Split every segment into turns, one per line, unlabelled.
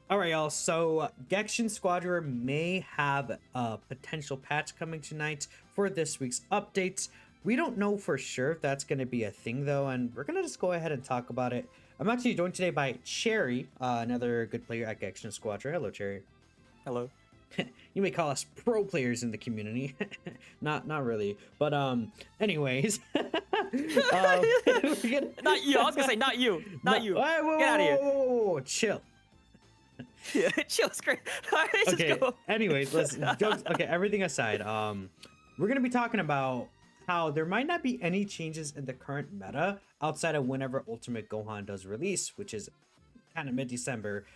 All right, y'all. So Gekishin Squadra may have a potential patch coming tonight for this week's updates. We don't know for sure if that's going to be a thing, though, and we're going to just go ahead and talk about it. I'm actually joined today by Cherry, another good player at Gekishin Squadra. Hello, Cherry.
Hello.
You may call us pro players in the community. Not really, but anyways. We're gonna...
Not you. I was gonna say not you. Not you.
Wait, whoa,
Get out of here.
whoa, chill.
Yeah, chill. It's great. All right, let's
Okay.
go.
Anyways, let's jokes. Okay, everything aside, we're gonna be talking about how there might not be any changes in the current meta outside of whenever Ultimate Gohan does release, which is kind of mid-December.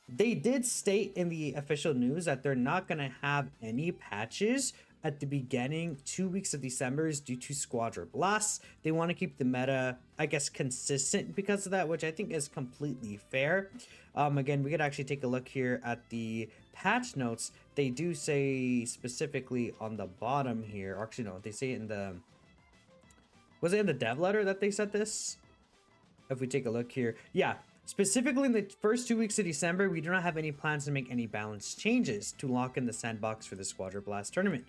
They did state in the official news that they're not gonna have any patches at the beginning 2 weeks of December due to Squadra Blasts. They want to keep the meta, I guess, consistent because of that, which I think is completely fair. Again, we could actually take a look here at the patch notes. They do say specifically on the bottom here, or actually no, they say it in the, was it in the dev letter that they said this? If we take a look here, yeah. Specifically in the first 2 weeks of December, we do not have any plans to make any balance changes to lock in the sandbox for the Squadra Blast tournament.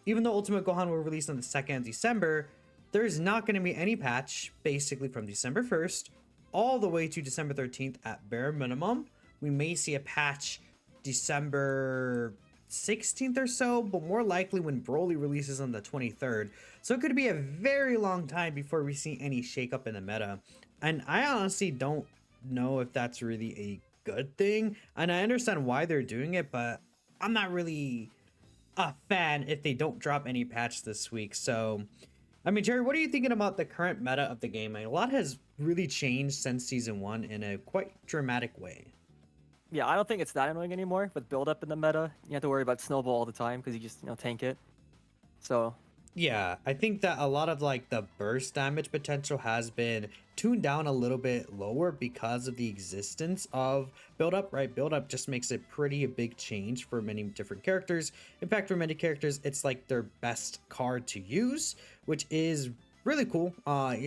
Even though Ultimate Gohan will release on the 2nd of December, there is not going to be any patch basically from December 1st all the way to December 13th at bare minimum. We may see a patch December 16th or so, but more likely when Broly releases on the 23rd. So it could be a very long time before we see any shakeup in the meta. And I honestly don't know if that's really a good thing. And I understand why they're doing it, but I'm not really a fan if they don't drop any patch this week. So, I mean, Jerry, what are you thinking about the current meta of the game? I mean, a lot has really changed since season 1 in a quite dramatic way.
Yeah, I don't think it's that annoying anymore with build up in the meta. You have to worry about snowball all the time because you just tank it. So
yeah, I think that a lot of like the burst damage potential has been tuned down a little bit lower because of the existence of build up, right? Build up just makes a pretty big change for many different characters. In fact, for many characters, it's like their best card to use, which is really cool,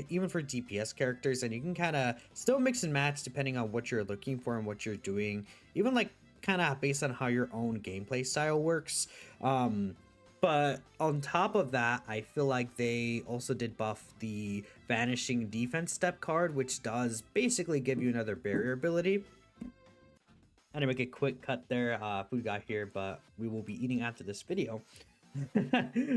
even for DPS characters. And you can kind of still mix and match depending on what you're looking for and what you're doing, even like kind of based on how your own gameplay style works. But on top of that, I feel like they also did buff the Vanishing Defense Step card, which does basically give you another barrier ability. And to make a quick cut there, food got here, but we will be eating after this video.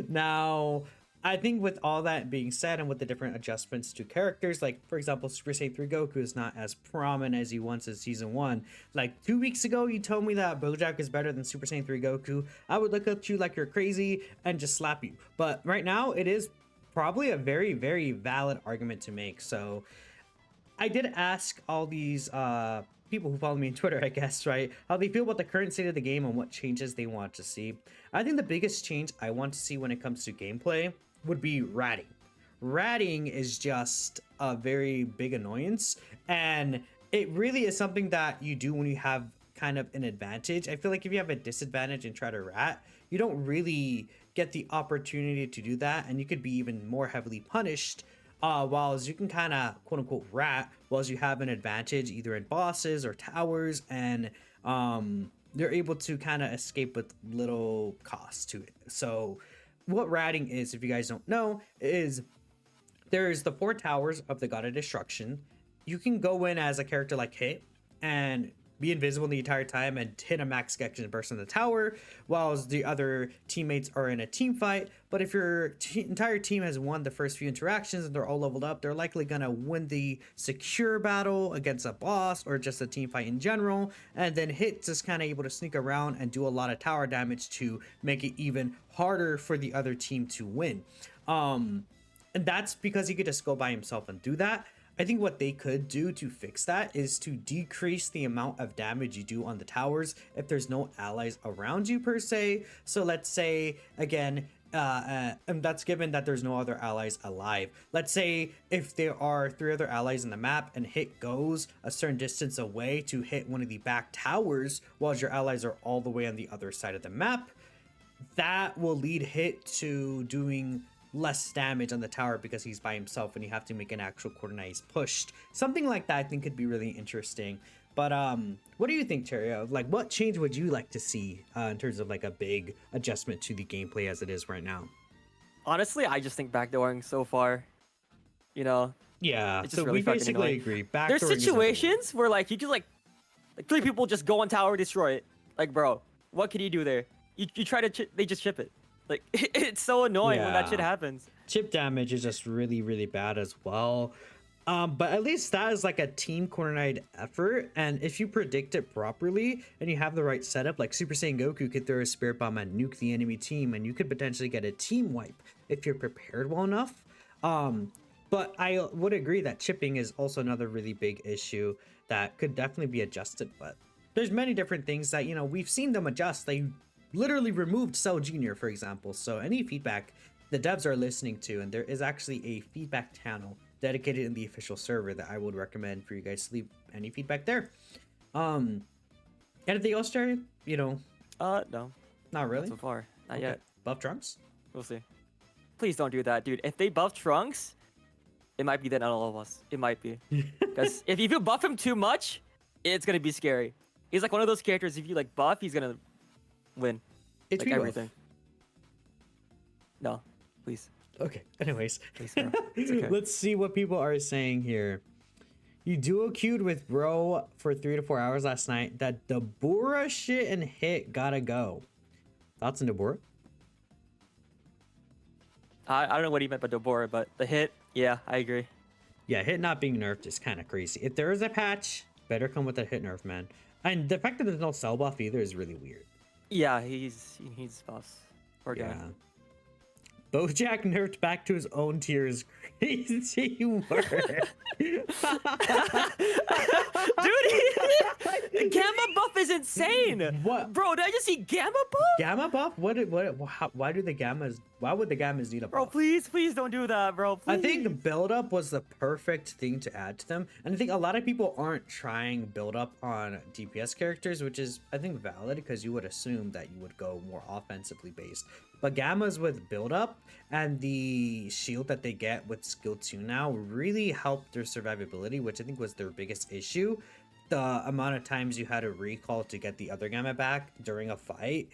Now, I think with all that being said and with the different adjustments to characters, like for example, Super Saiyan 3 Goku is not as prominent as he was in season 1. Like 2 weeks ago, you told me that Bojack is better than Super Saiyan 3 Goku. I would look at you like you're crazy and just slap you. But right now, it is probably a very, very valid argument to make. So I did ask all these people who follow me on Twitter, I guess, right, how they feel about the current state of the game and what changes they want to see. I think the biggest change I want to see when it comes to gameplay would be ratting. Ratting is just a very big annoyance, and it really is something that you do when you have kind of an advantage. I feel like if you have a disadvantage and try to rat, you don't really get the opportunity to do that, and you could be even more heavily punished. Whilst you can kind of quote unquote rat, whilst you have an advantage either in bosses or towers, and they're able to kind of escape with little cost to it. So what ratting is, if you guys don't know, is there's the 4 towers of the God of Destruction. You can go in as a character like Hit and be invisible the entire time and hit a max Gekishin burst in the tower, whilst the other teammates are in a team fight. But if your entire team has won the first few interactions and they're all leveled up, they're likely gonna win the secure battle against a boss or just a team fight in general. And then Hit's just kind of able to sneak around and do a lot of tower damage to make it even harder for the other team to win. And that's because he could just go by himself and do that. I think what they could do to fix that is to decrease the amount of damage you do on the towers if there's no allies around you per se. So let's say, again, and that's given that there's no other allies alive. Let's say if there are 3 other allies in the map and Hit goes a certain distance away to hit one of the back towers while your allies are all the way on the other side of the map, that will lead Hit to doing less damage on the tower because he's by himself and you have to make an actual coordinated push. Something like that I think could be really interesting. But what do you think, Cherio? Like, what change would you like to see in terms of like a big adjustment to the gameplay as it is right now?
Honestly, I just think backdooring so far, you know,
Yeah,
it's just
so
really
we
fucking
basically
annoying.
agree.
There's
Backdooring is number one.
situations where like you just like 3 people just go on tower, destroy it. Like, bro, what can you do there? You try to they just chip it. Like, it's so annoying when that shit
Yeah.
happens.
Chip damage is just really, really bad as well. But at least that is like a team coordinated effort, and if you predict it properly and you have the right setup, like Super Saiyan Goku could throw a spirit bomb and nuke the enemy team, and you could potentially get a team wipe if you're prepared well enough. But I would agree that chipping is also another really big issue that could definitely be adjusted. But there's many different things that, you know, we've seen them adjust. They literally removed Cell Jr., for example. So any feedback the devs are listening to, and there is actually a feedback channel dedicated in the official server that I would recommend for you guys to leave any feedback there. Anything else, Jerry? You know,
No,
not really.
not so far, not
Okay.
yet.
Buff Trunks?
We'll see. Please don't do that, dude. If they buff Trunks, it might be that not all of us. It might be. Because if you buff him too much, it's gonna be scary. He's like one of those characters. If you like buff, he's gonna win.
It's
Like everything. No, please.
Okay. Anyways,
Please, bro. It's okay.
let's see what people are saying here. You duo queued with bro for 3 to 4 hours last night. That Dabura shit and hit gotta go. Thoughts on Dabura?
I don't know what he meant by Dobora, but the hit, yeah, I agree.
Yeah, hit not being nerfed is kind of crazy. If there is a patch, better come with a hit nerf, man. And the fact that there's no cell buff either is really weird.
Yeah, he's boss. Poor guy.
Yeah. Bojack nerfed back to his own tier is crazy word.
Dude, the gamma buff is insane.
What?
Bro, did I just see gamma buff?
Gamma buff? Why would the gammas need a buff?
Bro, please don't do that, bro. Please.
I think the build-up was the perfect thing to add to them. And I think a lot of people aren't trying build-up on DPS characters, which is, I think, valid because you would assume that you would go more offensively based. But Gammas with build-up and the shield that they get with skill 2 now really helped their survivability, which I think was their biggest issue. The amount of times you had to recall to get the other Gamma back during a fight,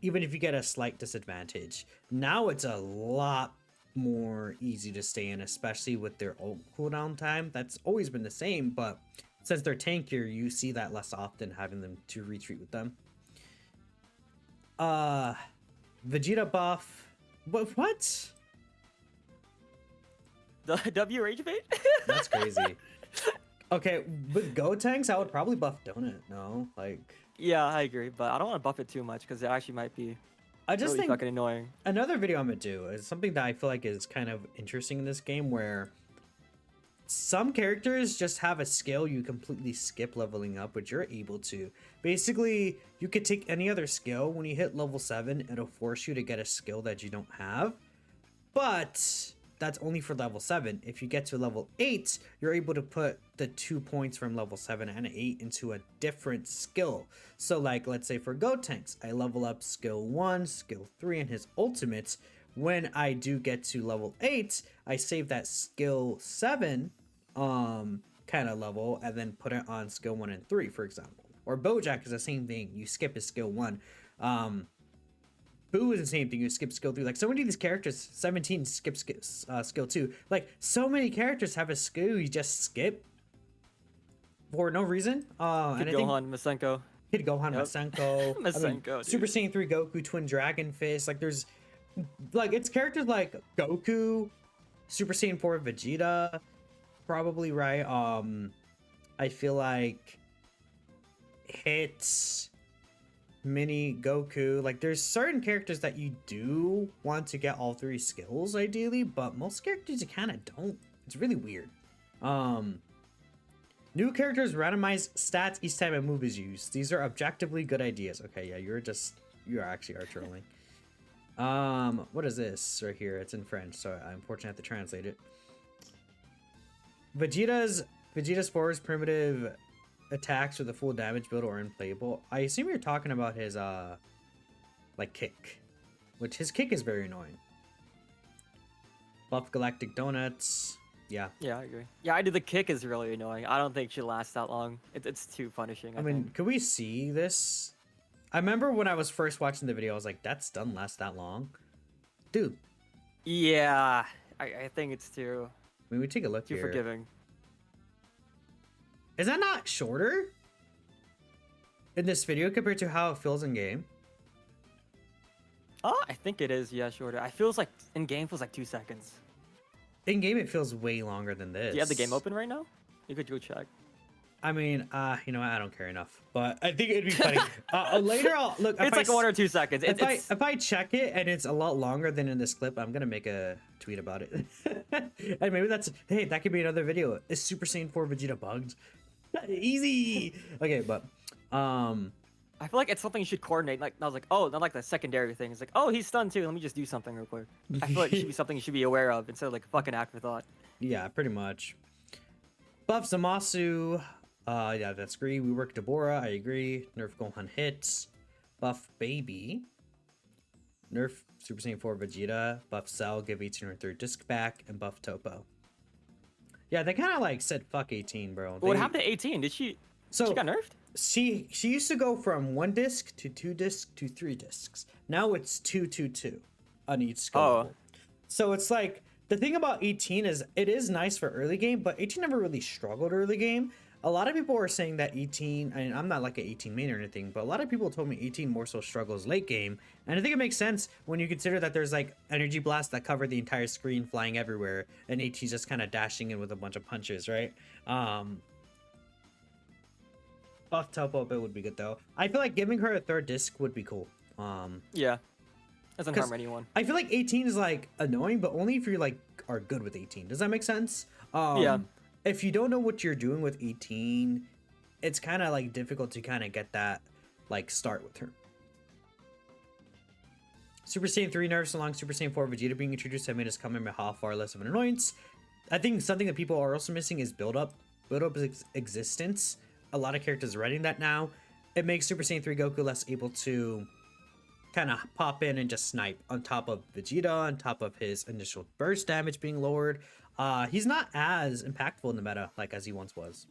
even if you get a slight disadvantage. Now it's a lot more easy to stay in, especially with their ult cooldown time. That's always been the same, but since they're tankier, you see that less often, having them to retreat with them. Vegeta buff. What?
The W rage bait?
That's crazy. Okay, with Gotenks, I would probably buff Donut. No, like.
Yeah, I agree, but I don't want to buff it too much because it actually might be
I just
really
think
fucking annoying.
another video I'm gonna do is something that I feel like is kind of interesting in this game, where some characters just have a skill you completely skip leveling up, which you're able to. Basically, you could take any other skill. When you hit level 7, it'll force you to get a skill that you don't have. But that's only for level 7. If you get to level 8, you're able to put the 2 points from level 7 and 8 into a different skill. So like, let's say for Gotenks, I level up skill 1, skill 3, and his ultimates. When I do get to level 8, I save that skill 7 kind of level and then put it on skill 1 and 3, for example. Or Bojack is the same thing. You skip his skill 1. Boo is the same thing. You skip skill 3. Like, so many of these characters, 17 skip skill 2. Like, so many characters have a skill you just skip for no reason.
Kid
And I think
Gohan, Masenko.
Kid Gohan,
Yep.
Masenko,
Masenko, dude.
Super Saiyan 3 Goku, Twin Dragon Fist. Like, there's, like, it's characters like Goku, Super Saiyan 4 Vegeta, probably, right? I feel like Hits, Mini Goku. Like, there's certain characters that you do want to get all 3 skills ideally, but most characters you kind of don't. It's really weird. New characters randomize stats each time a move is used. These are objectively good ideas. Okay, yeah, you actually are trolling. What is this right here? It's in French, so I unfortunately have to translate it. Vegeta's forwards primitive attacks with a full damage build or unplayable. I assume you're talking about his like kick, which his kick is very annoying. Buff Galactic Donuts. Yeah.
Yeah, I agree. Yeah, I do. The kick is really annoying. I don't think she lasts that long. It's too punishing.
I
I
mean,
think.
could we see this? I remember when I was first watching the video, I was like, "That stun lasts that long, dude."
Yeah, I think it's too
I mean, we take a look
too
here.
forgiving.
Is that not shorter in this video compared to how it feels in game?
Oh, I think it is. Yeah, shorter. I feels like in game feels like 2 seconds.
In game, it feels way longer than this.
Do you have the game open right now? You could go check.
I mean, you know what? I don't care enough, but I think it'd be funny. Later, I'll look.
It's like 1 or 2 seconds.
If I check it and it's a lot longer than in this clip, I'm gonna make a tweet about it. And maybe that could be another video. Is Super Saiyan 4 Vegeta bugged? Easy. Okay, but
I feel like it's something you should coordinate. Like I was like, oh, not like the secondary thing. It's like, oh, he's stunned too. Let me just do something real quick. I feel like it should be something you should be aware of instead of like a fucking afterthought.
yeah, pretty much. Buff Zamasu. Yeah, that's agree. We work Deborah. I agree. Nerf Gohan hits. Buff Baby. Nerf Super Saiyan 4 Vegeta. Buff Cell. Give 18 or third disc back. And buff Topo. Yeah, they kind of like said fuck 18, bro.
What happened to 18? Did she?
So
she got nerfed?
She used to go from 1 disc to 2 disc to 3 discs. Now it's 2 2 2 on each skill level. So it's like the thing about 18 is it is nice for early game, but 18 never really struggled early game. A lot of people were saying that 18, and I'm not like an 18 main or anything, but a lot of people told me 18 more so struggles late game. And I think it makes sense when you consider that there's like energy blasts that cover the entire screen flying everywhere, and 18's just kind of dashing in with a bunch of punches, right? Buff Topo bit would be good though. I feel like giving her a third disc would be cool.
Yeah. Doesn't harm anyone.
I feel like 18 is like annoying, but only if you're like are good with 18. Does that make sense?
Yeah.
If you don't know what you're doing with 18, it's kind of like difficult to kind of get that like start with her. Super Saiyan 3 nerfs along Super Saiyan 4 Vegeta being introduced have made us come in far less of an annoyance. I think something that people are also missing is build up existence. A lot of characters are writing that now. It makes Super Saiyan 3 Goku less able to kind of pop in and just snipe on top of Vegeta, on top of his initial burst damage being lowered. He's not as impactful in the meta like as he once was.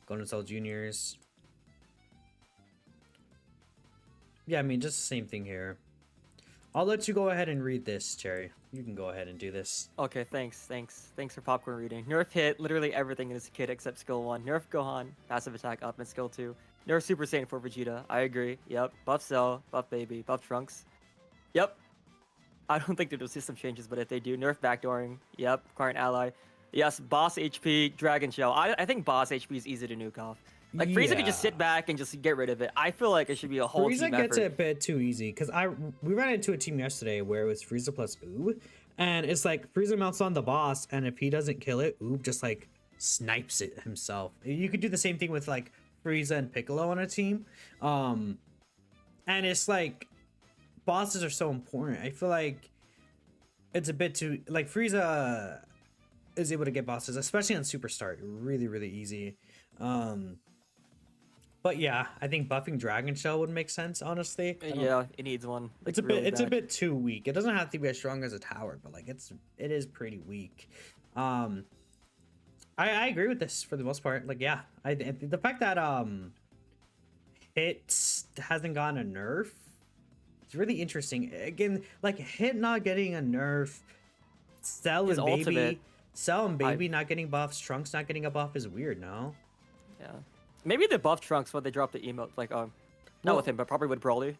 Golden Cell Juniors. Yeah, I mean, just the same thing here. I'll let you go ahead and read this, Cherry. You can go ahead and do this.
Okay, thanks for popcorn reading. Nerf hit literally everything in this kit except skill 1. Nerf Gohan, passive attack up in skill 2. Nerf Super Saiyan 4 Vegeta, I agree. Yep. Buff Cell, buff Baby, buff Trunks. Yep. I don't think there's system changes, but if they do, nerf backdooring. Yep. Current ally. Yes, boss HP, Dragon Shell. I think boss HP is easy to nuke off. Like Frieza could just sit back and just get rid of it. I feel like it should be a whole
Frieza
team
gets
effort.
it a bit too easy because we ran into a team yesterday where it was Frieza plus Oob, and it's like Frieza mounts on the boss, and if he doesn't kill it, Oob just like snipes it himself. You could do the same thing with like Frieza and Piccolo on a team, and it's like bosses are so important. I feel like it's a bit too like Frieza is able to get bosses, especially on Superstar, really easy. But yeah, I think buffing Dragon Shell would make sense, honestly.
Yeah, it needs one. Like,
It's a bit too weak. It doesn't have to be as strong as a tower, but like it is pretty weak. I agree with this for the most part. Like yeah, the fact that Hit hasn't gotten a nerf, it's really interesting. Again, like Hit not getting a nerf, Cell and Baby not getting buffs, Trunks not getting a buff is weird, no?
Yeah. Maybe the buff Trunks when they drop the emote, like not with him, but probably with Broly.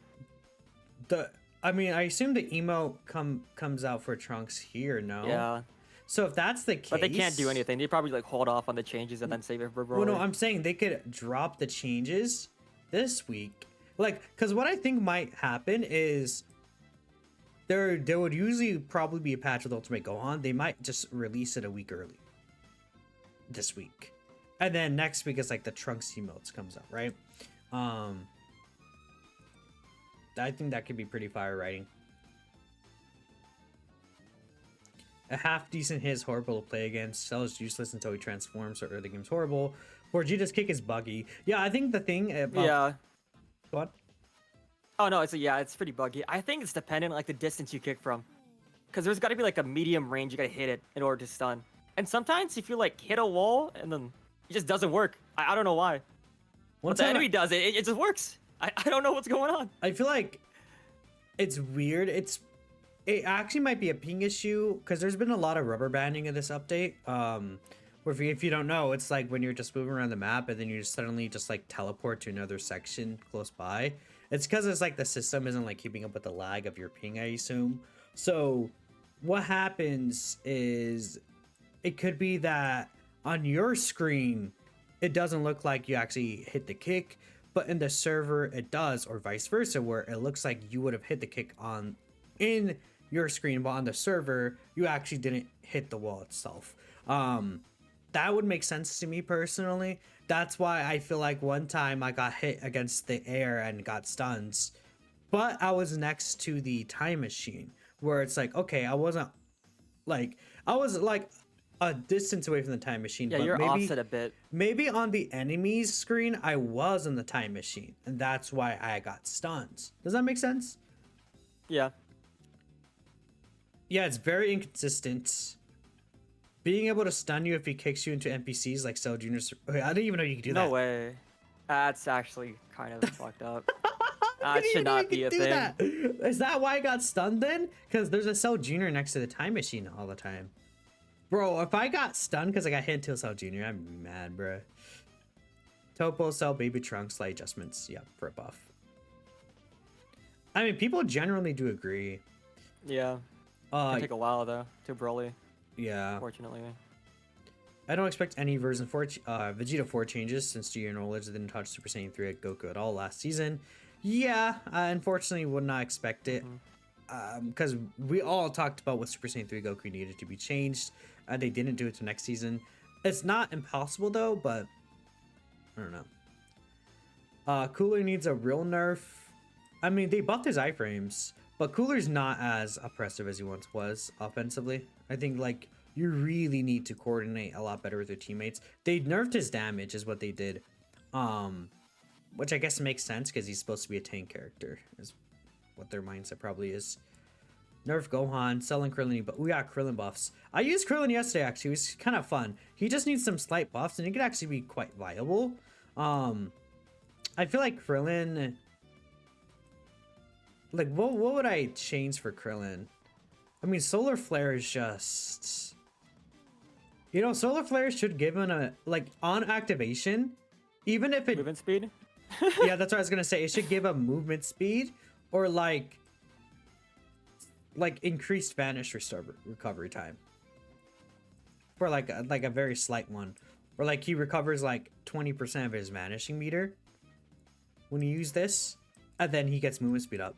I mean, I assume the emote comes out for Trunks here, no?
Yeah.
So if that's the case,
But they can't do anything. They probably like hold off on the changes and then save it for Broly.
Well, no, I'm saying they could drop the changes this week, like, because what I think might happen is there would usually probably be a patch with Ultimate Gohan. They might just release it a week early this week. And then next week is like the Trunks emotes comes out, right? I think that could be pretty fire writing. A half decent hit is horrible to play against. Cell is useless until he transforms, so early game's horrible. Vegeta's kick is buggy. Yeah, I think the thing about...
Yeah.
What?
Oh no, it's pretty buggy. I think it's dependent on like the distance you kick from. Because there's got to be like a medium range you got to hit it in order to stun. And sometimes if you like hit a wall and then it just doesn't work. I don't know why.
One
But the
time
enemy does it. It just works. I don't know what's going on.
I feel like it's weird. It actually might be a ping issue because there's been a lot of rubber banding in this update. Where if you don't know, it's like when you're just moving around the map and then you just suddenly just like teleport to another section close by. It's because it's like the system isn't like keeping up with the lag of your ping, I assume. So what happens is it could be that on your screen it doesn't look like you actually hit the kick, but in the server it does, or vice versa, where it looks like you would have hit the kick on in your screen, but on the server you actually didn't hit the wall itself. That would make sense to me personally. That's why I feel like one time I got hit against the air and got stuns, but I was next to the time machine where it's like, okay, I was like a distance away from the time machine.
Yeah,
but
you're offset a bit.
maybe on the enemy's screen I was in the time machine, and that's why I got stuns. Does that make sense?
Yeah.
Yeah, it's very inconsistent. Being able to stun you if he kicks you into NPCs like Cell Jr. Wait, I didn't even know you could do that.
No way. That's actually kind of fucked up.
I
That
didn't
should
know you
not be
could
a
do
thing.
that. Is that why I got stunned then? Because there's a Cell Jr. next to the time machine all the time. Bro, if I got stunned because I got hit into Cell Jr., I'm mad, bro. Topo, Cell, Baby Trunks, slight adjustments. Yeah, for a buff. I mean, people generally do agree.
Yeah. It'll take a while though to Broly,
Yeah.
fortunately.
I don't expect any version 4 Vegeta 4 changes since GR Knowledge didn't touch Super Saiyan 3 at Goku at all last season. Yeah, I unfortunately would not expect it. Because we all talked about what Super Saiyan 3 Goku needed to be changed. They didn't do it to next season. It's not impossible though, but I don't know. Cooler needs a real nerf. I mean, they buffed his iframes, but Cooler's not as oppressive as he once was offensively. I think like you really need to coordinate a lot better with your teammates. They nerfed his damage is what they did. Which I guess makes sense because he's supposed to be a tank character, is what their mindset probably is. Nerf Gohan, selling Krillin, but we got Krillin buffs. I used Krillin yesterday actually. It was kind of fun. He just needs some slight buffs and he could actually be quite viable. I feel like Krillin, like what would I change for Krillin? I mean, Solar Flare is just, you know, Solar Flare should give him a, like on activation, even if it
Movement speed?
yeah, that's what I was gonna say. It should give a movement speed or like increased vanish recovery time for like a very slight one, or like he recovers like 20% of his vanishing meter when you use this, and then he gets movement speed up.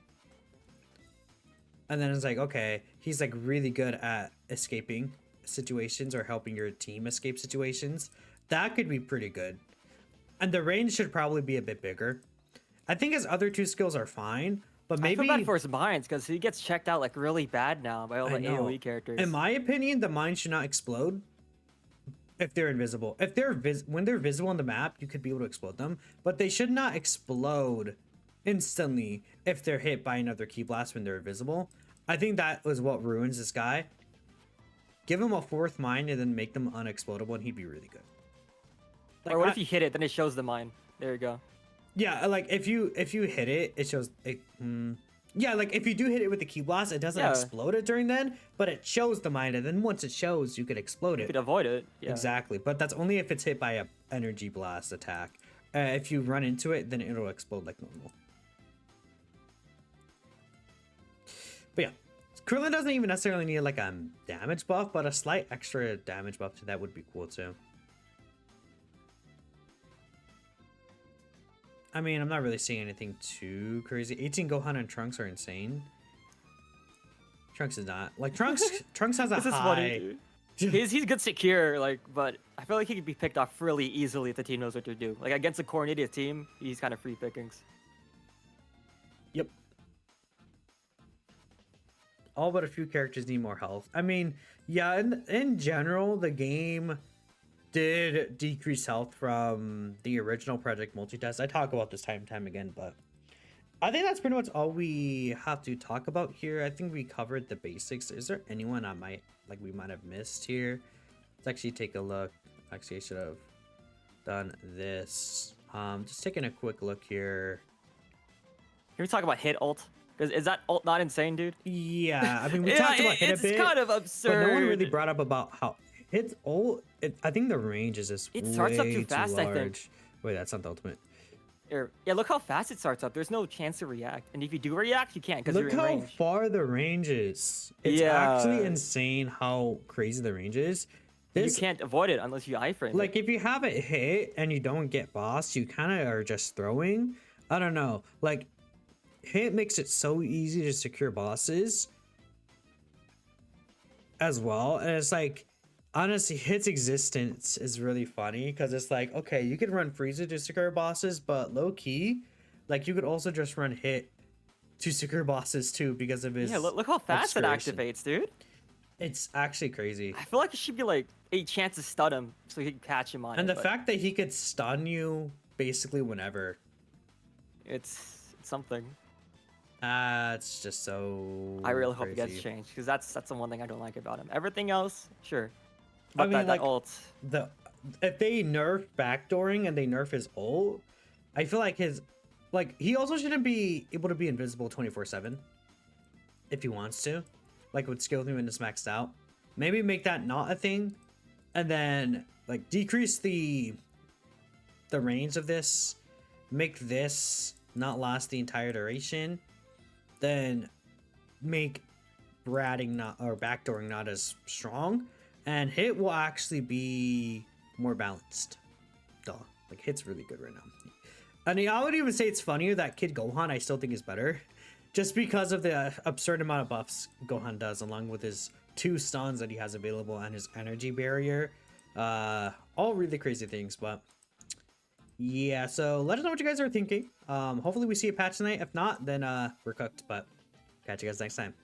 And then it's like, okay, he's like really good at escaping situations or helping your team escape situations. That could be pretty good. And the range should probably be a bit bigger. I think his other two skills are fine, but maybe
I feel bad for his mines because he gets checked out like really bad now by all the
I know.
AoE characters.
In my opinion, the mines should not explode if they're invisible. If they're when they're visible on the map, you could be able to explode them, but they should not explode instantly if they're hit by another ki blast when they're invisible. I think that was what ruins this guy. Give him a fourth mine and then make them unexplodable, and he'd be really good. Like,
or what if you hit it, then it shows the mine? There you go.
Yeah, like if you hit it, it shows it. Yeah, like if you do hit it with the ki blast, it doesn't explode it during then, but it shows the mine, and then once it shows, you could explode it.
You could avoid it. Yeah.
Exactly, but that's only if it's hit by a energy blast attack. If you run into it, then it'll explode like normal. But yeah, Krillin doesn't even necessarily need like a damage buff, but a slight extra damage buff to that would be cool too. I mean, I'm not really seeing anything too crazy. 18 Gohan and Trunks are insane. Trunks is not. Like, Trunks has a
This is
high...
funny, dude. He's good secure, like, but I feel like he could be picked off really easily if the team knows what to do. Like, against a coordinated team, he's kind of free pickings.
Yep. All but a few characters need more health. I mean, yeah, in general, the game did decrease health from the original Project Multitest. I talk about this time and time again, but I think that's pretty much all we have to talk about here. I think we covered the basics. Is there anyone we might have missed here Let's actually take a look. Actually, I should have done this. Just taking a quick look here.
Can we talk about hit ult? Because is that ult not insane, dude?
Yeah, I mean, we talked about hit a bit.
It's kind of absurd.
But no one really brought up about how hits ult. I think the range is just
it starts up
way
too fast,
large.
I think.
Wait, that's not the ultimate.
Here, yeah, look how fast it starts up. There's no chance to react. And if you do react, you can't because you're
Look
in
how
range.
far the range is. It's
Yeah.
actually insane how crazy the range is.
You can't avoid it unless you iframe
Like, if you have it hit and you don't get boss, you kind of are just throwing. I don't know. Like, hit makes it so easy to secure bosses as well. And it's like, honestly, hit's existence is really funny because it's like, okay, you can run Frieza to secure bosses, but low key, like, you could also just run hit to secure bosses too because of his.
Yeah, look how fast it
obscuration.
activates, dude.
It's actually crazy.
I feel like it should be like a chance to stun him so you can catch him on
And
it.
the fact that he could stun you basically whenever.
It's something.
It's just so.
I really hope it gets
crazy.
changed because that's the one thing I don't like about him. Everything else, sure.
I
But
mean,
that
like,
ult.
if they nerf backdooring and they nerf his ult, I feel like he also shouldn't be able to be invisible 24/7 if he wants to, like with skill 3 when it's maxed out. Maybe make that not a thing, and then like decrease the range of this, make this not last the entire duration, then make backdooring not as strong, and hit will actually be more balanced. Duh. Like, hit's really good right now. And I would even say it's funnier that Kid Gohan I still think is better, just because of the absurd amount of buffs Gohan does, along with his 2 stuns that he has available and his energy barrier. All really crazy things, but yeah. So let us know what you guys are thinking. Hopefully we see a patch tonight. If not, then we're cooked. But catch you guys next time.